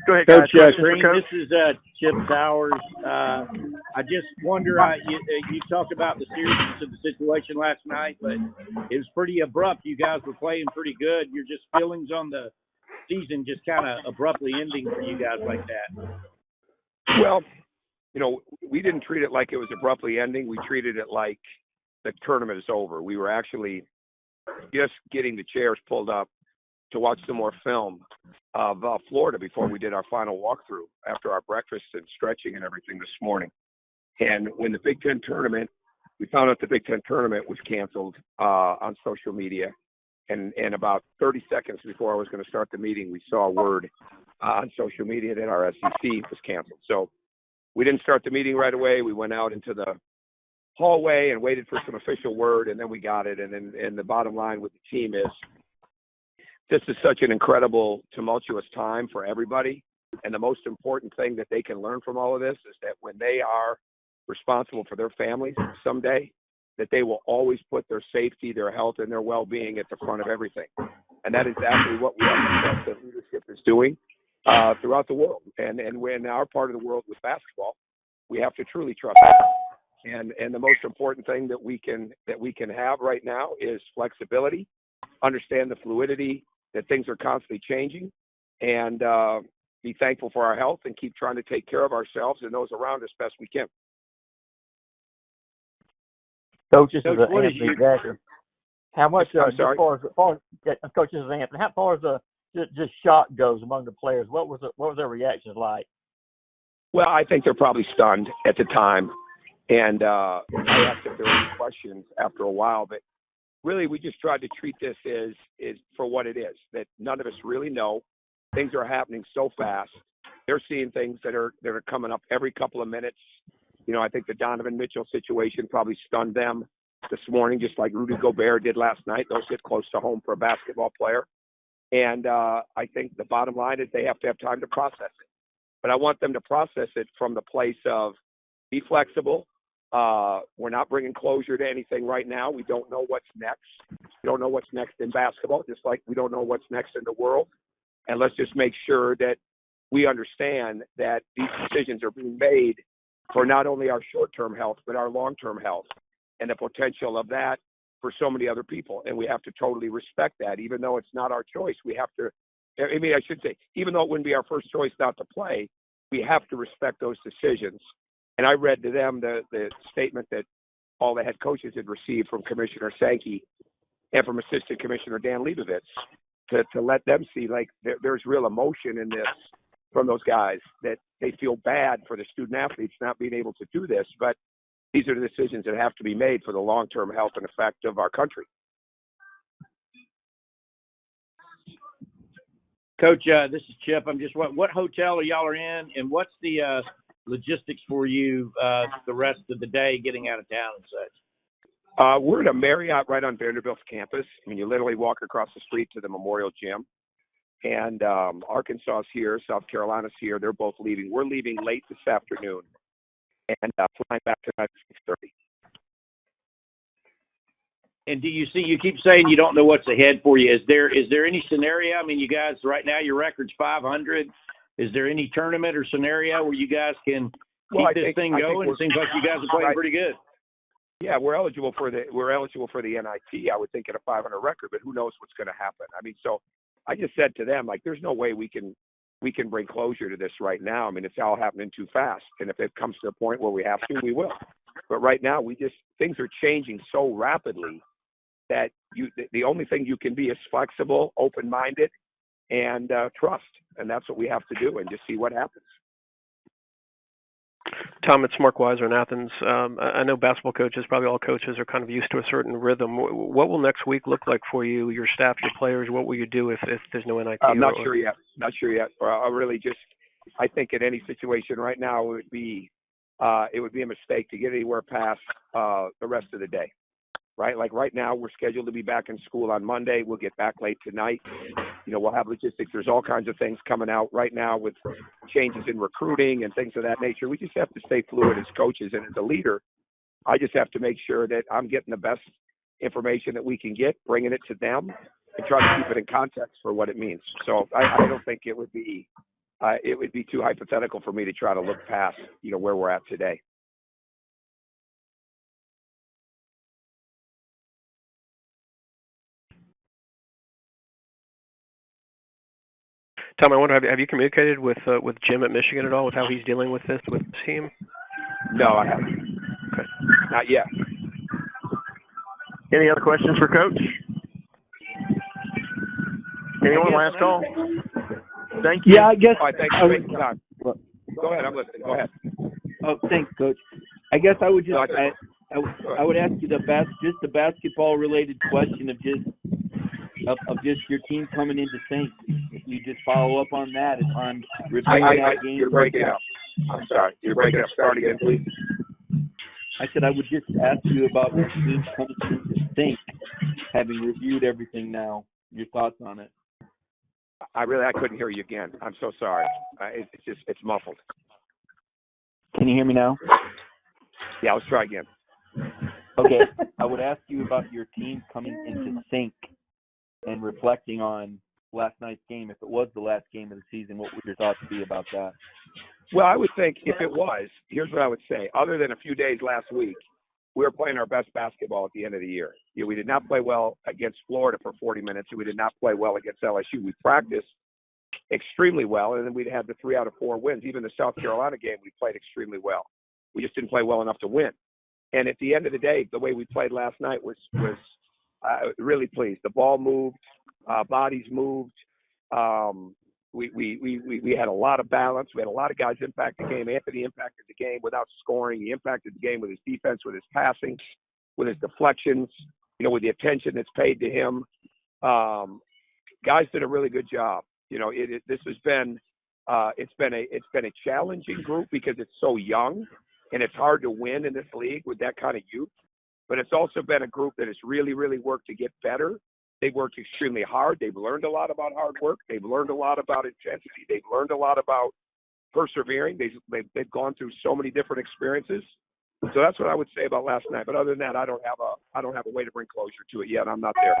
Go ahead, Coach guys. Crean, this is Chip Towers. I just wonder, you talked about the seriousness of the situation last night, but it was pretty abrupt. You guys were playing pretty good. Your just feelings on the season just kind of abruptly ending for you guys like that. Well, we didn't treat it like it was abruptly ending. We treated it like the tournament is over. We were actually just getting the chairs pulled up to watch some more film of Florida before we did our final walkthrough after our breakfast and stretching and everything this morning. And when the Big Ten tournament, we found out the Big Ten tournament was canceled on social media. And about 30 seconds before I was going to start the meeting, we saw a word on social media that our SEC was canceled. So we didn't start the meeting right away. We went out into the hallway and waited for some official word, and then we got it. And the bottom line with the team is this is such an incredible, tumultuous time for everybody. And the most important thing that they can learn from all of this is that when they are responsible for their families someday, that they will always put their safety, their health, and their well-being at the front of everything. And that is exactly what we have that leadership is doing throughout the world. And when our part of the world with basketball, we have to truly trust that. And the most important thing that we can have right now is flexibility, understand the fluidity, that things are constantly changing, and be thankful for our health and keep trying to take care of ourselves and those around us best we can. Coach, this is Anthony Jackson. How much? I'm sorry. Coach, this is Anthony. How far as the shock goes among the players? What was their reactions like? Well, I think they're probably stunned at the time, and I asked if there were any questions after a while. But really, we just tried to treat this as for what it is. That none of us really know. Things are happening so fast. They're seeing things that are coming up every couple of minutes. I think the Donovan Mitchell situation probably stunned them this morning, just like Rudy Gobert did last night. Those hit close to home for a basketball player. And I think the bottom line is they have to have time to process it. But I want them to process it from the place of be flexible. We're not bringing closure to anything right now. We don't know what's next. We don't know what's next in basketball, just like we don't know what's next in the world. And let's just make sure that we understand that these decisions are being made for not only our short-term health, but our long-term health and the potential of that for so many other people. And we have to totally respect that, even though it's not our choice. We have to, I should say, even though it wouldn't be our first choice not to play, we have to respect those decisions. And I read to them the statement that all the head coaches had received from Commissioner Sankey and from Assistant Commissioner Dan Leibovitz to let them see, like, there's real emotion in this from those guys, that they feel bad for the student athletes not being able to do this, but these are the decisions that have to be made for the long-term health and effect of our country. Coach, this is Chip. I'm just what hotel are y'all in, and what's the logistics for you the rest of the day getting out of town and such? We're at a Marriott right on Vanderbilt's campus. I mean, you literally walk across the street to the Memorial Gym. And Arkansas is here, South Carolina's here. They're both leaving. We're leaving late this afternoon and flying back tonight at 6:30. And do you keep saying you don't know what's ahead for you. Is there any scenario? I mean, you guys, right now your record's 500. Is there any tournament or scenario where you guys can keep this thing going? It seems like you guys are playing pretty good. Yeah, we're eligible for the NIT. I would think at a 500 record, but who knows what's going to happen? I mean, so I just said to them, like, there's no way we can bring closure to this right now. I mean, it's all happening too fast. And if it comes to a point where we have to, we will. But right now, things are changing so rapidly that the only thing you can be is flexible, open-minded, and trust. And that's what we have to do, and just see what happens. Tom, it's Mark Weiser in Athens. I know basketball coaches, probably all coaches, are kind of used to a certain rhythm. What will next week look like for you, your staff, your players? What will you do if there's no NIT? I'm not sure yet. I think in any situation right now, it would be a mistake to get anywhere past the rest of the day. Right? Like right now, we're scheduled to be back in school on Monday. We'll get back late tonight. We'll have logistics. There's all kinds of things coming out right now with changes in recruiting and things of that nature. We just have to stay fluid as coaches, and as a leader, I just have to make sure that I'm getting the best information that we can get, bringing it to them, and try to keep it in context for what it means. So I don't think it would be it would be too hypothetical for me to try to look past, where we're at today. Tom, I wonder, have you communicated with Jim at Michigan at all with how he's dealing with this with his team? No, I haven't. Okay. Not yet. Any other questions for Coach? Anyone? Last call. Thank you. Yeah, I guess. All right, thanks for making time. Go ahead, I'm listening. Go ahead. Oh, thanks, Coach. I guess I would just No, I would ask you the basketball related question of just your team coming into sync. If you just follow up on that, on reviewing that game. You're breaking up. I'm sorry. You're breaking up. Start again, please. I said I would just ask you about your team coming into sync, having reviewed everything now. Your thoughts on it? I couldn't hear you again. I'm so sorry. It's muffled. Can you hear me now? Yeah, let's try again. Okay. I would ask you about your team coming into sync and reflecting on last night's game. If it was the last game of the season, what would your thoughts be about that? Well, I would think if it was, here's what I would say. Other than a few days last week, we were playing our best basketball at the end of the year. We did not play well against Florida for 40 minutes, and we did not play well against LSU. We practiced extremely well, and then we'd had the 3 out of 4 wins. Even the South Carolina game, we played extremely well. We just didn't play well enough to win. And at the end of the day, the way we played last night was really pleased. The ball moved, bodies moved. We had a lot of balance. We had a lot of guys impact the game. Anthony impacted the game without scoring. He impacted the game with his defense, with his passing, with his deflections, with the attention that's paid to him. Guys did a really good job. This has been it's been a challenging group because it's so young and it's hard to win in this league with that kind of youth. But it's also been a group that has really, really worked to get better. They've worked extremely hard. They've learned a lot about hard work. They've learned a lot about intensity. They've learned a lot about persevering. They've gone through so many different experiences. So that's what I would say about last night. But other than that, I don't have a way to bring closure to it yet. I'm not there.